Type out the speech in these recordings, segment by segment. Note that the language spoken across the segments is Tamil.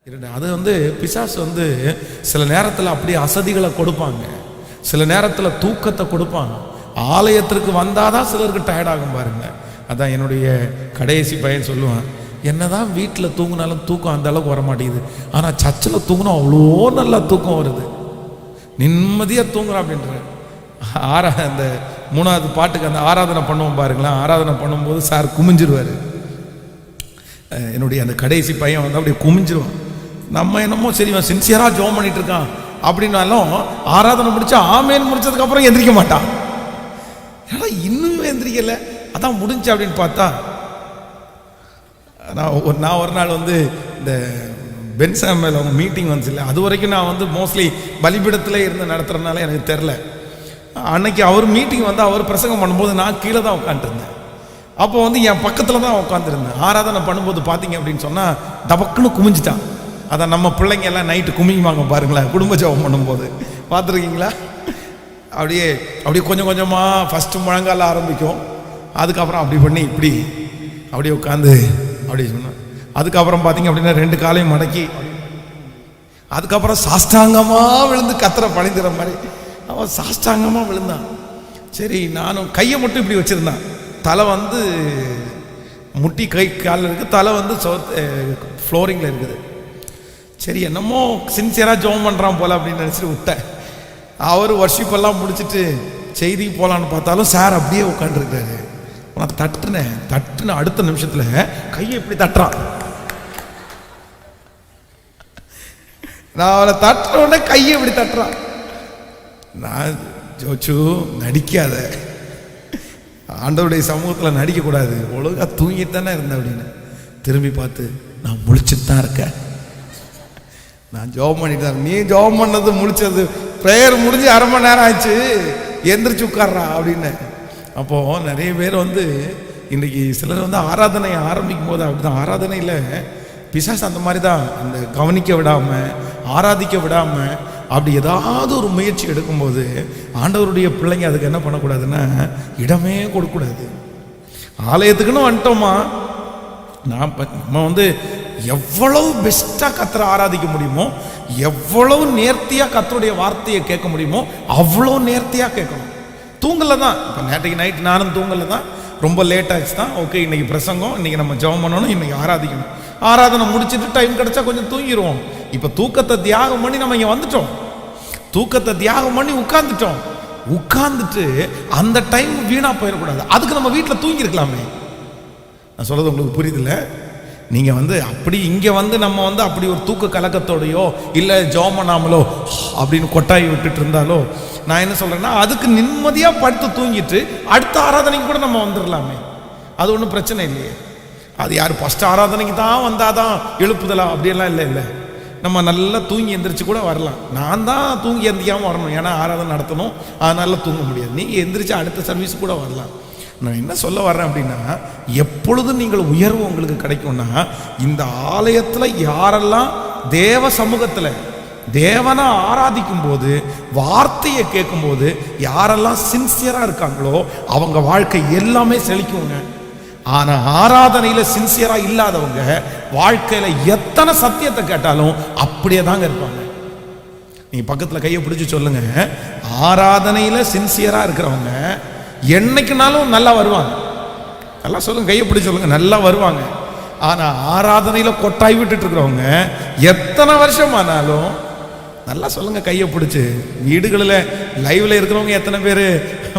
அது பிசாசு சில நேரத்தில் அப்படியே அசதிகளை கொடுப்பாங்க, சில நேரத்தில் தூக்கத்தை கொடுப்பாங்க. ஆலயத்திற்கு வந்தாதான் சிலருக்கு டயர்டாகும் பாருங்க. அதான் என்னுடைய கடைசி பையன் சொல்லுவான், என்னதான் வீட்டில் தூங்கினாலும் தூக்கம் அந்த அளவுக்கு வர மாட்டேங்குது, ஆனால் சர்ச்சில் தூங்கினா அவ்வளோ நல்லா தூக்கம் வருது, நிம்மதியாக தூங்குறான் அப்படின்ற. அந்த 3வது பாட்டுக்கு அந்த ஆராதனை பண்ணுவோம் பாருங்களேன், ஆராதனை பண்ணும்போது சார் குமிஞ்சிருவார். என்னுடைய அந்த கடைசி பையன் அப்படியே குமிஞ்சிருவான். நம்ம என்னமோ சரி சின்சியராக ஜோம் பண்ணிட்டு இருக்கான் அப்படின்னாலும் ஆராதனை முடிச்சா ஆமேன்னு முடிச்சதுக்கு அப்புறம் எந்திரிக்க மாட்டான். ஏன்னா இன்னும் எந்திரிக்கல, அதான் முடிஞ்சு அப்படின்னு பார்த்தா நான் ஒரு நாள் இந்த பென்சாமில் அவங்க மீட்டிங் வந்துச்சு இல்லை, அது வரைக்கும் நான் மோஸ்ட்லி பலிபீடத்தில் இருந்து நடத்துறதுனால எனக்கு தெரில. அன்னைக்கு அவர் மீட்டிங் அவர் பிரசங்கம் பண்ணும்போது நான் கீழே தான் உட்காந்துருந்தேன். அப்போ என் பக்கத்தில் தான் உட்காந்துருந்தேன். ஆராதனை பண்ணும்போது பார்த்தீங்க அப்படின்னு சொன்னால் டபக்குன்னு குமிஞ்சிட்டான். அதான் நம்ம பிள்ளைங்க எல்லாம் நைட்டு குமிக்குவாங்க பாருங்களேன், குடும்ப ஜெபம் பண்ணும்போது பார்த்துருக்கீங்களா? அப்படியே கொஞ்சம் கொஞ்சமாக ஃபஸ்ட்டு முழங்கால ஆரம்பிக்கும், அதுக்கப்புறம் அப்படி பண்ணி இப்படி அப்படியே உட்காந்து அப்படி சொன்னேன். அதுக்கப்புறம் பார்த்தீங்க அப்படின்னா 2 காலையும் மடக்கி அதுக்கப்புறம் சாஷ்டாங்கமாக விழுந்து கத்திர பழிந்துற மாதிரி அவன் சாஷ்டாங்கமாக விழுந்தான். சரி, நானும் கையை மட்டும் இப்படி வச்சுருந்தான். தலை முட்டி கை காலில் இருக்குது, தலை ஃப்ளோரிங்கில் இருக்குது. சரி, என்னமோ சின்சியராக ஜோம் பண்ணுறான் போல அப்படின்னு நினச்சிட்டு விட்டேன். அவர் வர்ஷிப்பெல்லாம் முடிச்சுட்டு செய்திக்கு போகலான்னு பார்த்தாலும் சார் அப்படியே உட்காந்துருக்காரு. நான் தட்டுன அடுத்த நிமிஷத்தில் கையை இப்படி தட்டுறான். நான் அவனை தட்டுற உடனே கையை இப்படி தட்டுறான். நான் ஜோச்சு நடிக்காத, ஆண்டவருடைய சமூகத்தில் நடிக்கக்கூடாது, ஒழுங்காக தூங்கித்தானே இருந்தேன் அப்படின்னு திரும்பி பார்த்து, நான் முழிச்சுட்டு தான் இருக்கேன், நான் ஜோம் பண்ணிட்டு. நீ ஜோம் பண்ணது முழிச்சது ப்ரேயர் முடிஞ்சு அரை மணி நேரம் ஆச்சு, எந்திரிச்சு உட்கார்றா அப்படின்னு. அப்போது நிறைய பேர் இன்றைக்கி சிலர் ஆராதனை ஆரம்பிக்கும் போது அப்படிதான், ஆராதனையில் பிசாசு அந்த மாதிரி தான் கவனிக்க விடாமல் ஆராதிக்க விடாமல் அப்படி ஏதாவது ஒரு முயற்சி எடுக்கும்போது ஆண்டவருடைய பிள்ளைங்க அதுக்கு என்ன பண்ணக்கூடாதுன்னா இடமே கொடுக்கக்கூடாது. ஆலயத்துக்குன்னு வந்துட்டோமா, நம்ம எவ்வளவு பெஸ்ட்டாக கத்தரை ஆராதிக்க முடியுமோ, எவ்வளவு நேர்த்தியாக கத்தருடைய வார்த்தையை கேட்க முடியுமோ அவ்வளோ நேர்த்தியாக கேட்கணும். தூங்கலை தான். இப்போ நேற்றைக்கு நைட் நானும் தூங்கலை தான், ரொம்ப லேட் ஆச்சு தான். ஓகே, இன்றைக்கி பிரசங்கம், இன்றைக்கி நம்ம ஜெபம் பண்ணணும், இன்றைக்கி ஆராதிக்கணும். ஆராதனை முடிச்சுட்டு டைம் கிடச்சா கொஞ்சம் தூங்கிடுவோம். இப்போ தூக்கத்தை தியாகம் பண்ணி நம்ம இங்கே வந்துட்டோம், தூக்கத்தை தியாகம் பண்ணி உட்கார்ந்துட்டு அந்த டைம் வீணாக போயிடக்கூடாது. அதுக்கு நம்ம வீட்டில் தூங்கியிருக்கலாமே. நான் சொல்கிறது உங்களுக்கு புரியுதில்ல? நீங்கள் அப்படி இங்கே நம்ம அப்படி ஒரு தூக்க கலக்கத்தோடையோ இல்லை ஜெபம் பண்ணாமலோ அப்படின்னு கொட்டாய் விட்டுட்டு இருந்தாலோ, நான் என்ன சொல்கிறேன்னா அதுக்கு நிம்மதியாக படுத்து தூங்கிட்டு அடுத்த ஆராதனைக்கு கூட நம்ம வந்துடலாமே, அது ஒன்றும் பிரச்சனை இல்லையே. அது யார் ஃபஸ்ட் ஆராதனைக்கு தான் வந்தாதான் எழுப்புதலா அப்படியெல்லாம் இல்லை. நம்ம நல்லா தூங்கி எந்திரிச்சு கூட வரலாம். நான் தான் தூங்கி எந்திரிக்காமல் வரணும், ஏன்னா ஆராதனை நடத்தணும், அதனால தூங்க முடியாது. நீங்கள் எந்திரிச்சு அடுத்த சர்வீஸ் கூட வரலாம். நான் என்ன சொல்ல வர்றேன் அப்படின்னா, எப்பொழுதும் நீங்கள் உயர்வு உங்களுக்கு கிடைக்கும்னா, இந்த ஆலயத்தில் யாரெல்லாம் தேவ சமூகத்தில் தேவனை ஆராதிக்கும் போது வார்த்தையை கேட்கும்போது யாரெல்லாம் சின்சியராக இருக்காங்களோ அவங்க வாழ்க்கை எல்லாமே செழிக்குங்க. ஆனால் ஆராதனையில் சின்சியராக இல்லாதவங்க வாழ்க்கையில் எத்தனை சத்தியத்தை கேட்டாலும் அப்படியே தாங்க இருப்பாங்க. நீங்கள் பக்கத்தில் கையை பிடிச்சி சொல்லுங்க, ஆராதனையில் சின்சியராக இருக்கிறவங்க என்னைக்குனாலும் நல்லா வருவாங்க. நல்லா சொல்லுங்க, கையை பிடிச்சி சொல்லுங்க, நல்லா வருவாங்க. ஆனால் ஆராதனையில் கொட்டாய் விட்டுட்டு இருக்கிறவங்க எத்தனை வருஷம் ஆனாலும், நல்லா சொல்லுங்க கையை பிடிச்சி, வீடுகளில் லைவ்ல இருக்கிறவங்க எத்தனை பேர்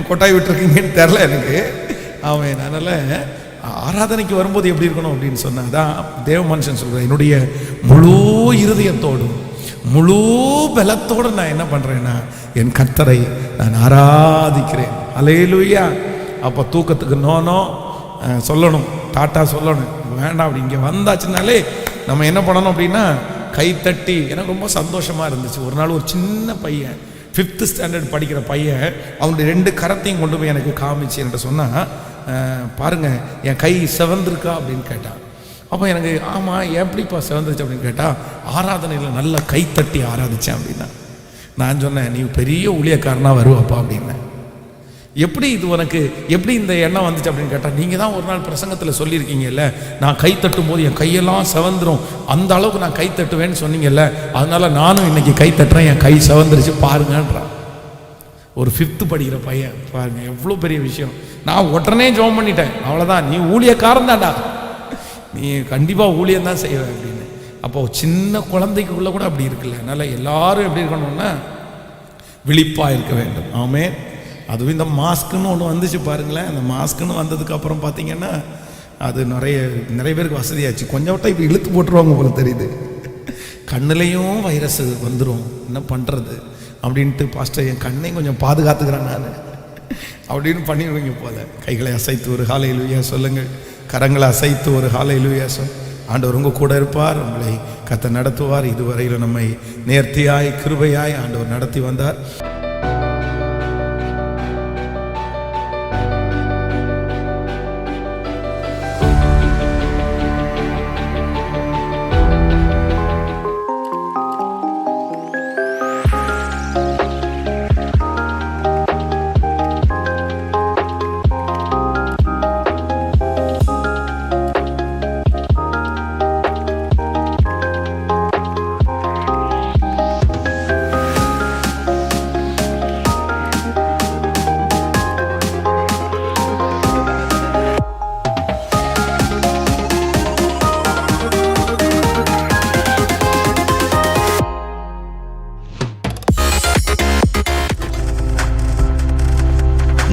கொட்டாய் விட்டுருக்கீங்கன்னு தெரில எனக்கு. அவன் அதனால் ஆராதனைக்கு வரும்போது எப்படி இருக்கணும் அப்படின்னு சொன்னாதான் தேவ மனுஷன் சொல்கிறேன், என்னுடைய முழு இருதயத்தோடும் முழு பலத்தோடு நான் என்ன பண்ணுறேன்னா என் கர்த்தரை நான் ஆராதிக்கிறேன். அல்லேலூயா. அப்போ தூக்கத்துக்கு நோனோ சொல்லணும், டாட்டா சொல்லணும், வேண்டாம். அப்படி இங்கே வந்தாச்சுனாலே நம்ம என்ன பண்ணணும் அப்படின்னா கைத்தட்டி. எனக்கு ரொம்ப சந்தோஷமாக இருந்துச்சு. ஒரு நாள் ஒரு சின்ன பையன் 5th ஸ்டாண்டர்ட் படிக்கிற பையன் அவனுடைய 2 கரத்தையும் கொண்டு போய் எனக்கு காமிச்சு என்கிட்ட சொன்னால், பாருங்கள் என் கை செவந்திருக்கா அப்படின்னு கேட்டான். அப்போ எனக்கு ஆமாம் எப்படிப்பா செவந்துருச்சு அப்படின்னு கேட்டால், ஆராதனையில் நல்லா கைத்தட்டி ஆராதித்தேன் அப்படின்னா. நான் சொன்னேன், நீ பெரிய ஊழியக்காரனாக வருவாப்பா அப்படின்னேன். எப்படி இது உனக்கு எப்படி இந்த எண்ணம் வந்துச்சு அப்படின்னு கேட்டால், நீங்கள் தான் ஒரு நாள் பிரசங்கத்தில் சொல்லியிருக்கீங்கல்ல, நான் கை தட்டும் போது என் கையெல்லாம் செவந்துரும், அந்த அளவுக்கு நான் கை தட்டுவேன்னு சொன்னீங்கல்ல, அதனால நானும் இன்னைக்கு கை தட்டுறேன், என் கை செவந்துருச்சு பாருங்கன்றான். ஒரு 5th படிக்கிற பையன் பாருங்க, எவ்வளோ பெரிய விஷயம். நான் உடனே ஜெபம் பண்ணிட்டேன், அவ்வளோதான், நீ ஊழியக்காரன் தான்டா, நீ கண்டிப்பாக ஊழியம் தான் செய்வேன் அப்படின்னு. அப்போ சின்ன குழந்தைக்குள்ள கூட அப்படி இருக்குல்ல. அதனால எல்லாரும் எப்படி இருக்கணும்னா விழிப்பாக இருக்க வேண்டும். ஆமே. அதுவும் இந்த மாஸ்க்குன்னு ஒன்று வந்துச்சு பாருங்களேன். அந்த மாஸ்க்குன்னு வந்ததுக்கு அப்புறம் பார்த்தீங்கன்னா அது நிறைய பேருக்கு வசதியாச்சு. கொஞ்சம் விட்டா இப்போ இழுத்து போட்டுருவாங்க போல தெரியுது. கண்ணுலேயும் வைரஸ் வந்துடும், என்ன பண்ணுறது அப்படின்ட்டு, பாஸ்டர் என் கண்ணையும் கொஞ்சம் பாதுகாத்துக்கிறேன் நான் அப்படின்னு பண்ணிடுவீங்க போல. கைகளை அசைத்து ஒரு ஹல்லேலூயா சொல்லுங்கள். கரங்களை அசைத்து ஒரு ஹல்லேலூயா சொல். ஆண்டவர் உங்கள் கூட இருப்பார், உங்களை கர்த்தர் நடத்துவார். இதுவரையில் நம்மை நேர்த்தியாய் கிருபையாய் ஆண்டவர் நடத்தி வந்தார்.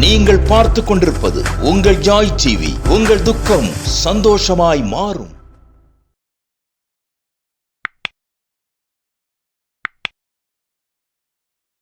நீங்கள் பார்த்து கொண்டிருப்பது உங்கள் ஜாய் டிவி. உங்கள் துக்கம் சந்தோஷமாய் மாறும்.